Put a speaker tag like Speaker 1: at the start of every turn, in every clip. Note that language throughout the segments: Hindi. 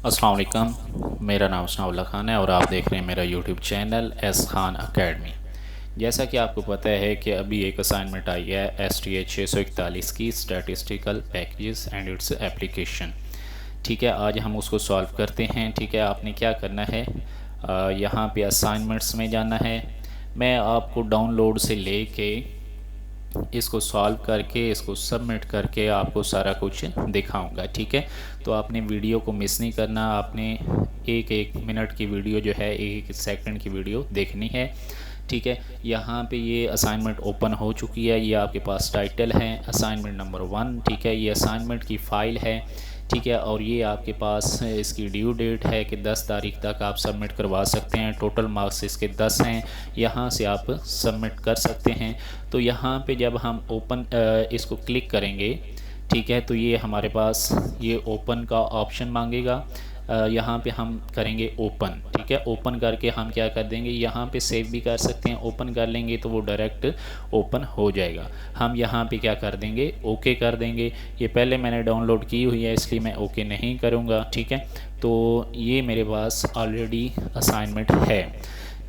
Speaker 1: अस्सलाम वालेकुम। मेरा नाम सनाउल्लाह खान है और आप देख रहे हैं मेरा YouTube channel S Khan academy. जैसा कि आपको पता है कि अभी एक असाइनमेंट आई है STA 641 की statistical packages and its application. ठीक है, आज हम उसको सॉल्व करते हैं। ठीक है, आपने क्या करना है, यहाँ पे असाइनमेंट्स में जाना है। मैं आपको डाउनलोड से लेके इसको सॉल्व करके इसको सबमिट करके आपको सारा कुछ दिखाऊंगा। ठीक है, तो आपने वीडियो को मिस नहीं करना। आपने एक एक मिनट की वीडियो जो है, एक एक सेकंड की वीडियो देखनी है। ठीक है, यहाँ पे ये असाइनमेंट ओपन हो चुकी है। ये आपके पास टाइटल है असाइनमेंट नंबर 1। ठीक है, ये असाइनमेंट की फ़ाइल है। ठीक है, और ये आपके पास इसकी ड्यू डेट है कि 10 तारीख तक आप सबमिट करवा सकते हैं। टोटल मार्क्स इसके 10 हैं। यहाँ से आप सबमिट कर सकते हैं। तो यहाँ पे जब हम ओपन इसको क्लिक करेंगे, ठीक है, तो ये हमारे पास ये ओपन का ऑप्शन मांगेगा। यहाँ पे हम करेंगे ओपन। ठीक है, ओपन करके हम क्या कर देंगे, यहाँ पे सेव भी कर सकते हैं। ओपन कर लेंगे तो वो डायरेक्ट ओपन हो जाएगा। हम यहाँ पे क्या कर देंगे, ओके कर देंगे। ये पहले मैंने डाउनलोड की हुई है इसलिए मैं ओके नहीं करूँगा। ठीक है, तो ये मेरे पास ऑलरेडी असाइनमेंट है।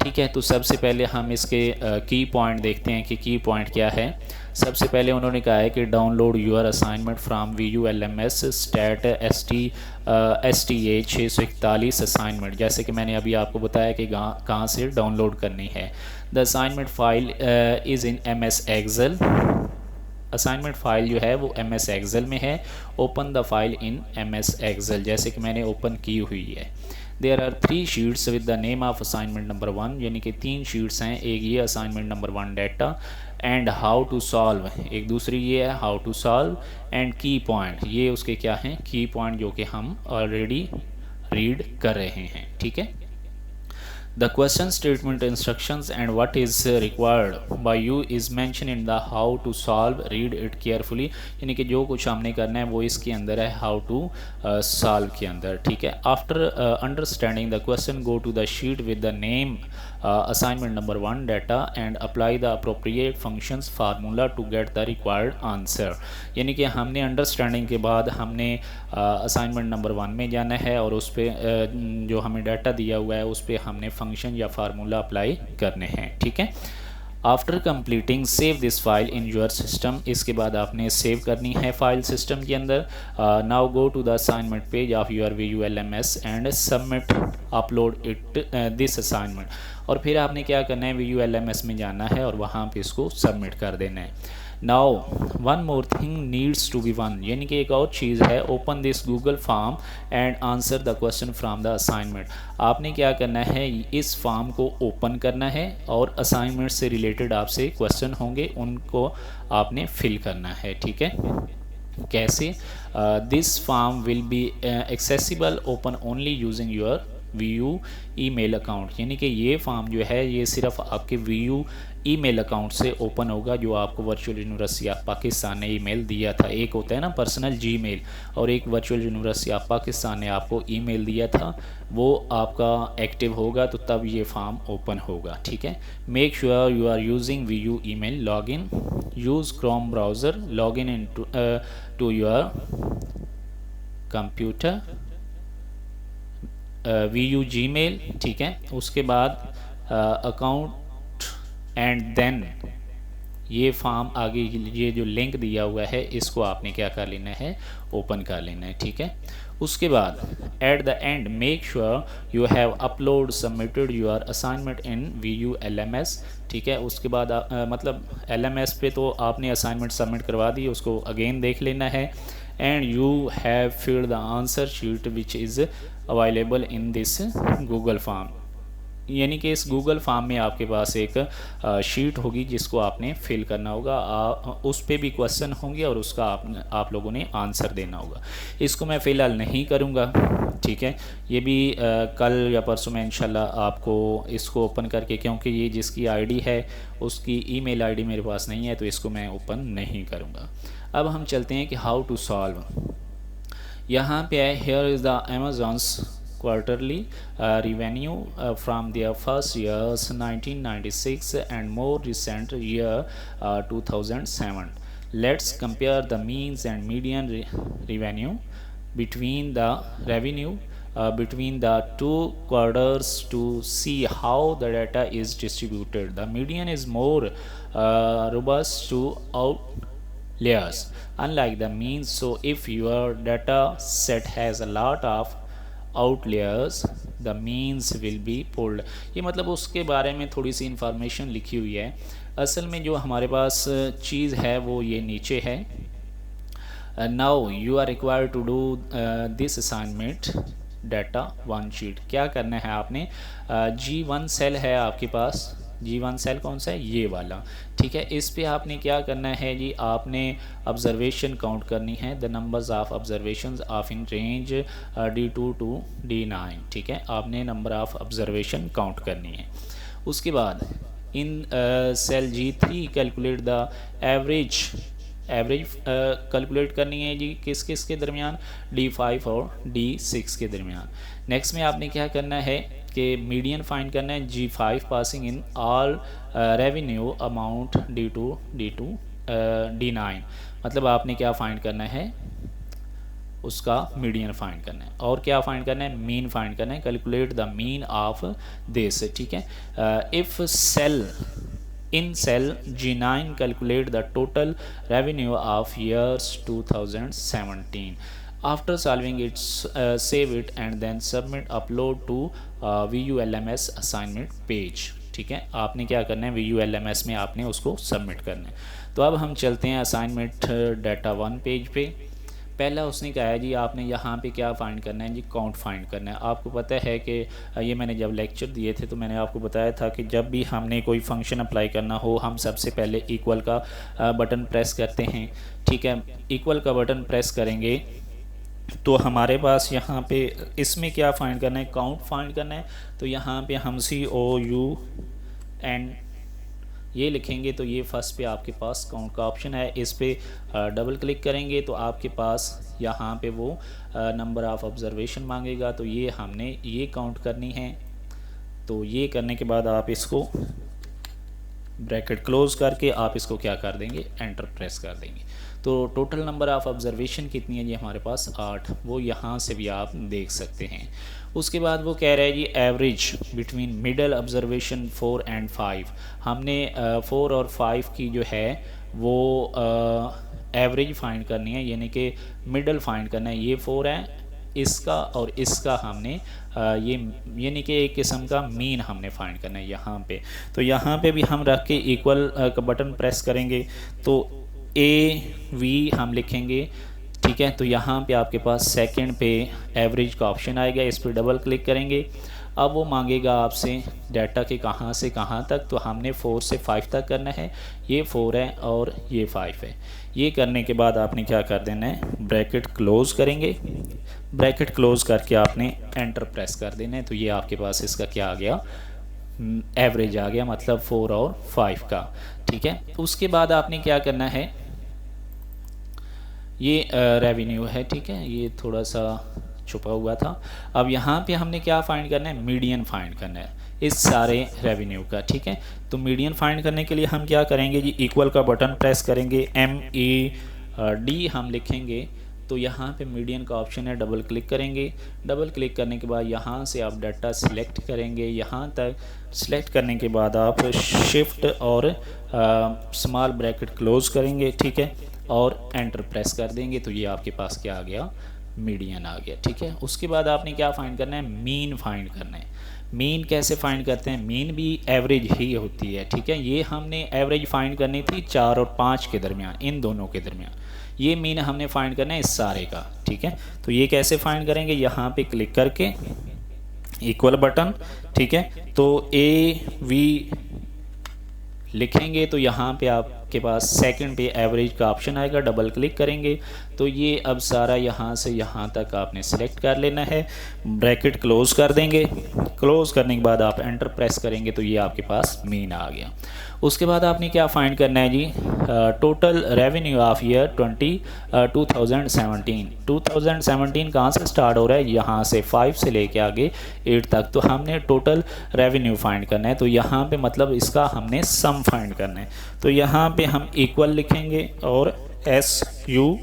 Speaker 1: ठीक है, तो सबसे पहले हम इसके की पॉइंट देखते हैं कि की पॉइंट क्या है। सबसे पहले उन्होंने कहा है कि download your assignment from VULMS stat STA 641 assignment. जैसे कि मैंने अभी आपको बताया कि कहाँ से डाउनलोड करनी है। The assignment file is in MS Excel। Assignment file जो है वो MS Excel में है। Open the file in MS Excel, जैसे कि मैंने ओपन की हुई है। There are 3 sheets with the name of assignment number 1, यानी कि 3 शीट्स हैं। एक ये assignment number 1 data and how to solve, एक दूसरी ये है how to solve and key point. ये उसके क्या हैं, की पॉइंट, जो कि हम ऑलरेडी रीड कर रहे हैं। ठीक है, the question statement instructions and what is required by you is mentioned in the how to solve, read it carefully। यानी कि जो कुछ हमने करना है वो इसके अंदर है, how to solve के अंदर। ठीक है, after understanding the question go to the sheet with the name assignment number 1 data and apply the appropriate functions formula to get the required answer। यानी कि हमने अंडरस्टैंडिंग के बाद हमने असाइनमेंट नंबर 1 में जाना है और उस पर जो हमें डाटा दिया हुआ है उस पर हमने फंक्शन या फार्मूला अप्लाई करने हैं। ठीक है, after completing save this file in your system. इसके बाद आपने सेव करनी है फाइल सिस्टम के अंदर। Now go to the assignment page of your VULMS and submit upload it this assignment. और फिर आपने क्या करना है, VULMS में जाना है और वहाँ पे इसको सबमिट कर देना है। Now one more thing needs to be one, यानी कि एक और चीज़ है, open this Google form and answer the question from the assignment. आपने क्या करना है, इस फॉर्म को ओपन करना है और असाइनमेंट से रिलेटेड आपसे क्वेश्चन होंगे, उनको आपने फिल करना है। ठीक है, कैसे, this form will be accessible open only using your VU email account. यानी कि ये फॉर्म जो है ये सिर्फ आपके VU ईमेल अकाउंट से ओपन होगा, जो आपको वर्चुअल यूनिवर्सिटी ऑफ पाकिस्तान ने ईमेल दिया था। एक होता है ना पर्सनल जीमेल, और एक वर्चुअल यूनिवर्सिटी ऑफ पाकिस्तान ने आपको ईमेल दिया था, वो आपका एक्टिव होगा तो तब ये फॉर्म ओपन होगा। ठीक है, make sure you are using VU email login, use Chrome browser, login in to your computer VU Gmail. ठीक है, उसके बाद अकाउंट एंड देन ये फॉर्म आगे ये जो लिंक दिया हुआ है इसको आपने क्या कर लेना है, ओपन कर लेना है। ठीक है, उसके बाद at the end make sure you have upload submitted your assignment in VULMS। ठीक है, उसके बाद मतलब LMS पे तो आपने असाइनमेंट सबमिट करवा दी, उसको अगेन देख लेना है। And you have filled the answer sheet which is available in this Google form. यानी कि इस गूगल फॉर्म में आपके पास एक शीट होगी जिसको आपने फिल करना होगा। उस पे भी क्वेश्चन होंगे और उसका आप लोगों ने आंसर देना होगा। इसको मैं फ़िलहाल नहीं करूँगा। ठीक है, ये भी कल या परसों में इंशाल्लाह आपको इसको ओपन करके, क्योंकि ये जिसकी आईडी है उसकी ईमेल आईडी मेरे पास नहीं है तो इसको मैं ओपन नहीं करूँगा। अब हम चलते हैं कि हाउ टू सॉल्व। यहाँ पे है, here is the Amazon's quarterly revenue from their first years 1996 and more recent year 2007. Let's compare the means and median revenue between the revenue between the two quarters to see how the data is distributed. The median is more robust to outliers, unlike the mean. So if your data set has a lot of outliers, the means will be pulled. ये मतलब उसके बारे में थोड़ी सी इंफॉर्मेशन लिखी हुई है। असल में जो हमारे पास चीज़ है वो ये नीचे है। Now you are required to do this assignment data one sheet. क्या करना है आपने, G1 सेल है आपके पास, G1 सेल कौन सा है, ये वाला, ठीक है। इस पे आपने क्या करना है जी, आपने ऑब्जर्वेशन काउंट करनी है, the numbers of observations of in range D2 to D9, ठीक है। आपने नंबर ऑफ ऑब्जर्वेशन काउंट करनी है। उसके बाद in cell G3 calculate the average calculate करनी है जी, किस किस के दरमियान, D5 और D6 के दरमियान। नेक्स्ट में आपने क्या करना है कि मीडियन फाइंड करना है, G5 passing in all revenue amount D2 D9, मतलब आपने क्या फाइंड करना है, उसका मीडियन फाइंड करना है। और क्या फाइंड करना है, मीन फाइंड करना है, calculate the mean of this, ठीक है। If cell in cell G9 calculate the total revenue of years 2017. After solving it, save it and then submit, upload to VULMS assignment page, ठीक है। आपने क्या करना है, VULMS में आपने उसको सबमिट करना है। तो अब हम चलते हैं असाइनमेंट डाटा 1 पेज पे। पहला उसने कहा है जी आपने यहाँ पे क्या फाइंड करना है जी, काउंट फाइंड करना है। आपको पता है कि ये मैंने जब लेक्चर दिए थे तो मैंने आपको बताया था कि जब भी हमने कोई फंक्शन अप्लाई करना हो, हम सबसे पहले इक्वल का बटन प्रेस करते हैं, ठीक है। इक्वल का बटन प्रेस करेंगे तो हमारे पास यहाँ पे इसमें क्या फाइंड करना है, काउंट फाइंड करना है। तो यहाँ पे हम COUNT ये लिखेंगे तो ये फर्स्ट पे आपके पास काउंट का ऑप्शन है, इस पे डबल क्लिक करेंगे तो आपके पास यहाँ पे वो नंबर ऑफ़ ऑब्जर्वेशन मांगेगा। तो ये हमने ये काउंट करनी है। तो ये करने के बाद आप इसको ब्रैकेट क्लोज करके आप इसको क्या कर देंगे, एंटर प्रेस कर देंगे। तो टोटल नंबर ऑफ़ ऑब्जर्वेशन कितनी है जी, हमारे पास 8, वो यहाँ से भी आप देख सकते हैं। उसके बाद वो कह रहा है जी average between middle observation 4 and 5। हमने 4 और 5 की जो है वो एवरेज फाइंड करनी है, यानी कि मिडल फाइंड करना है। ये 4 है, इसका और इसका हमने ये यानी कि एक किस्म का मीन हमने फाइंड करना है यहाँ पे। तो यहाँ पे भी हम रख के इक्वल का बटन प्रेस करेंगे तो AV हम लिखेंगे, ठीक है। तो यहाँ पे आपके पास सेकंड पे एवरेज का ऑप्शन आएगा, इस पर डबल क्लिक करेंगे। अब वो मांगेगा आपसे डाटा के कहाँ से कहाँ तक, तो हमने 4 से 5 तक करना है। ये 4 है और ये 5 है। ये करने के बाद आपने क्या कर देना है, ब्रैकेट क्लोज करेंगे, ब्रैकेट क्लोज करके आपने एंटर प्रेस कर देना है। तो ये आपके पास इसका क्या आ गया, एवरेज आ गया, मतलब 4 और 5 का, ठीक है। उसके बाद आपने क्या करना है, ये रेवेन्यू है, ठीक है, ये थोड़ा सा छुपा हुआ था। अब यहाँ पे हमने क्या फाइंड करना है, मीडियन फाइंड करना है इस सारे रेवेन्यू का, ठीक है। तो मीडियन फाइंड करने के लिए हम क्या करेंगे जी, इक्वल का बटन प्रेस करेंगे, MED हम लिखेंगे। तो यहाँ पे मीडियन का ऑप्शन है, डबल क्लिक करेंगे। डबल क्लिक करने के बाद यहाँ से आप डाटा सिलेक्ट करेंगे, यहाँ तक सिलेक्ट करने के बाद आप शिफ्ट और स्मॉल ब्रैकेट क्लोज करेंगे, ठीक है, और एंटर प्रेस कर देंगे। तो ये आपके पास क्या आ गया, मीडियन आ गया, ठीक है। उसके बाद आपने क्या फाइंड करना है, मीन फाइंड करना है। मीन कैसे फाइंड करते हैं, मीन भी एवरेज ही होती है, ठीक है। ये हमने एवरेज फाइंड करनी थी 4 और 5 के दरमियान, इन दोनों के दरमियान। ये मीन हमने फाइंड करना है इस सारे का, ठीक है। तो ये कैसे फाइंड करेंगे, यहाँ पे क्लिक करके इक्वल बटन, ठीक है। तो AV लिखेंगे तो यहाँ पे आपके पास सेकंड पे एवरेज का ऑप्शन आएगा, डबल क्लिक करेंगे तो ये अब सारा यहाँ से यहाँ तक आपने सेलेक्ट कर लेना है। ब्रैकेट क्लोज कर देंगे, क्लोज करने के बाद आप एंटर प्रेस करेंगे तो ये आपके पास मीन आ गया। उसके बाद आपने क्या फाइंड करना है जी, टोटल रेवेन्यू ऑफ ईयर 2017 कहाँ से स्टार्ट हो रहा है, यहाँ से 5 से लेके आगे 8 तक। तो हमने टोटल रेवेन्यू फाइंड करना है। तो यहाँ पे मतलब इसका हमने सम फाइंड करना है। तो यहाँ पे हम इक्वल लिखेंगे और SUM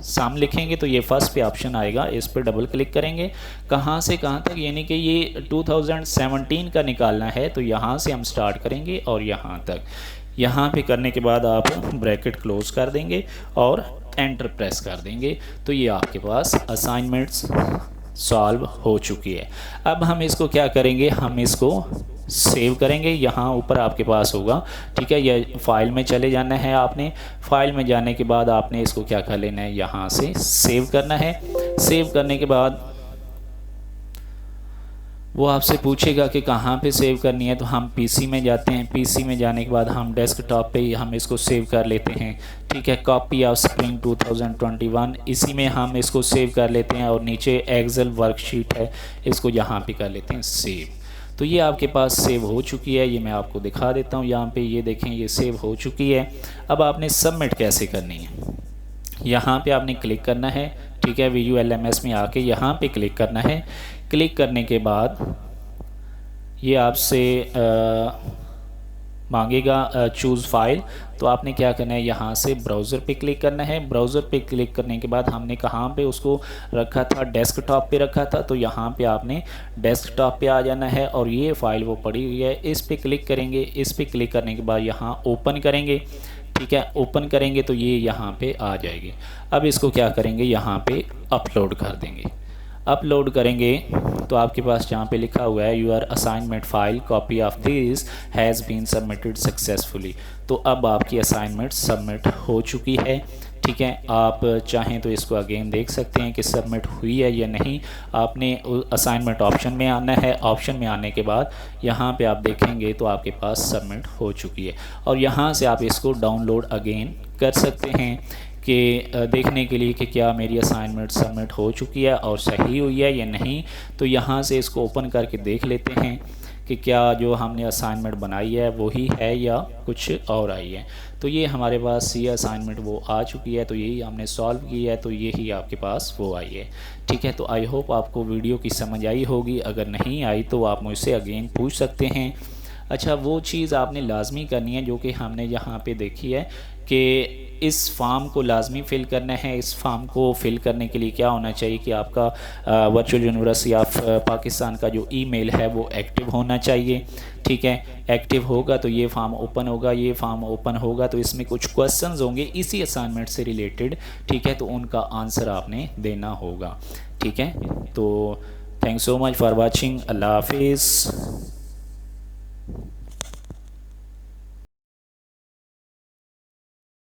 Speaker 1: सम लिखेंगे तो ये फर्स्ट पे ऑप्शन आएगा, इस पर डबल क्लिक करेंगे। कहाँ से कहाँ तक, यानी कि ये 2017 का निकालना है, तो यहाँ से हम स्टार्ट करेंगे और यहाँ तक। यहाँ पे करने के बाद आप ब्रैकेट क्लोज कर देंगे और एंटर प्रेस कर देंगे, तो ये आपके पास असाइनमेंट्स सॉल्व हो चुकी है। अब हम इसको क्या करेंगे, हम इसको सेव करेंगे। यहाँ ऊपर आपके पास होगा, ठीक है, ये फाइल में चले जाना है आपने। फाइल में जाने के बाद आपने इसको क्या कर लेना है, यहाँ से सेव करना है। सेव करने के बाद वो आपसे पूछेगा कि कहाँ पे सेव करनी है, तो हम पीसी में जाते हैं। पीसी में जाने के बाद हम डेस्कटॉप पे ही हम इसको सेव कर लेते हैं, ठीक है। कॉपी ऑफ स्प्रिंग 2021, इसी में हम इसको सेव कर लेते हैं और नीचे एक्सेल वर्कशीट है, इसको यहाँ पे कर लेते हैं सेव। तो ये आपके पास सेव हो चुकी है, ये मैं आपको दिखा देता हूँ। यहाँ पे ये देखें, ये सेव हो चुकी है। अब आपने सबमिट कैसे करनी है, यहाँ पे आपने क्लिक करना है, ठीक है। VULMS में आके यहाँ पे क्लिक करना है। क्लिक करने के बाद ये आपसे मांगेगा चूज़ फाइल, तो आपने क्या करना है, यहाँ से ब्राउज़र पे क्लिक करना है। ब्राउज़र पे क्लिक करने के बाद हमने कहाँ पे उसको रखा था, डेस्कटॉप पे रखा था, तो यहाँ पे आपने डेस्कटॉप पे आ जाना है और ये फ़ाइल वो पड़ी हुई है, इस पे क्लिक करेंगे। इस पे क्लिक करने के बाद यहाँ ओपन करेंगे, ठीक है। ओपन करेंगे तो ये यहाँ पे आ जाएगी। अब इसको क्या करेंगे, यहाँ पे अपलोड कर देंगे। अपलोड करेंगे तो आपके पास जहाँ पे लिखा हुआ है your assignment file copy of this has been submitted successfully, तो अब आपकी असाइनमेंट सबमिट हो चुकी है, ठीक है। आप चाहें तो इसको अगेन देख सकते हैं कि सबमिट हुई है या नहीं। आपने असाइनमेंट ऑप्शन में आना है। ऑप्शन में आने के बाद यहाँ पे आप देखेंगे तो आपके पास सबमिट हो चुकी है और यहाँ से आप इसको डाउनलोड अगेन कर सकते हैं कि देखने के लिए कि क्या मेरी असाइनमेंट सबमिट हो चुकी है और सही हुई है या नहीं। तो यहाँ से इसको ओपन करके देख लेते हैं कि क्या जो हमने असाइनमेंट बनाई है वही है या कुछ और आई है। तो ये हमारे पास ये असाइनमेंट वो आ चुकी है, तो यही हमने सॉल्व की है, तो यही आपके पास वो आई है, ठीक है। तो आई होप आपको वीडियो की समझ आई होगी। अगर नहीं आई तो आप मुझसे अगेन पूछ सकते हैं। अच्छा, वो चीज़ आपने लाजमी करनी है जो कि हमने यहाँ पे देखी है कि इस फॉर्म को लाजमी फ़िल करना है। इस फॉर्म को फ़िल करने के लिए क्या होना चाहिए कि आपका वर्चुअल यूनिवर्सिटी ऑफ पाकिस्तान का जो ईमेल है वो एक्टिव होना चाहिए, ठीक है। एक्टिव होगा तो ये फॉर्म ओपन होगा। ये फॉर्म ओपन होगा तो इसमें कुछ क्वेश्चंस होंगे इसी असाइनमेंट से रिलेटेड, ठीक है। तो उनका आंसर आपने देना होगा, ठीक है। तो thanks so much for watching. अल्लाह हाफिज़।